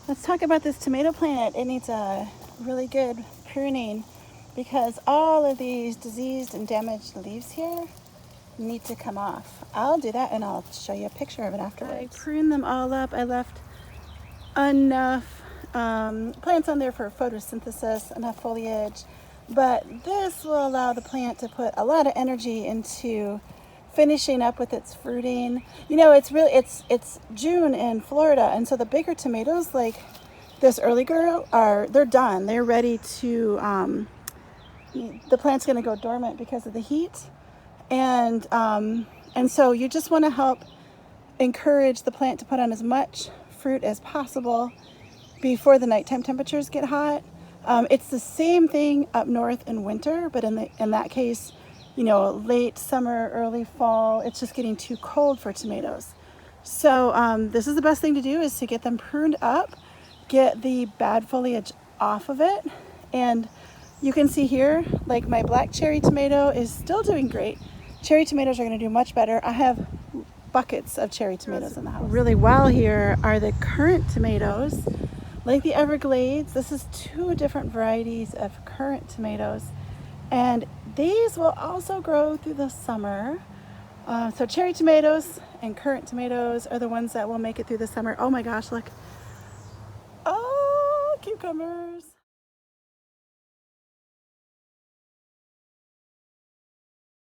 Let's talk about this tomato plant. It needs a really good pruning because all of these diseased and damaged leaves here need to come off. I'll do that and I'll show you a picture of it afterwards. I pruned them all up. I left enough plants on there for photosynthesis, enough foliage, but this will allow the plant to put a lot of energy into finishing up with its fruiting. You know, it's June in Florida, and so the bigger tomatoes like this early girl they're done. They're ready to the plant's going to go dormant because of the heat, and so you just want to help encourage the plant to put on as much fruit as possible before the nighttime temperatures get hot. It's the same thing up north in winter, but in that case, you know, late summer, early fall, it's just getting too cold for tomatoes. So this is the best thing to do, is to get them pruned up, get the bad foliage off of it. And you can see here, like my black cherry tomato is still doing great. Cherry tomatoes are going to do much better. I have buckets of cherry tomatoes in the house. Really well here are the currant tomatoes, like the Everglades. This is 2 different varieties of currant tomatoes, and these will also grow through the summer. So cherry tomatoes and currant tomatoes are the ones that will make it through the summer. Oh my gosh, look. Oh, cucumbers.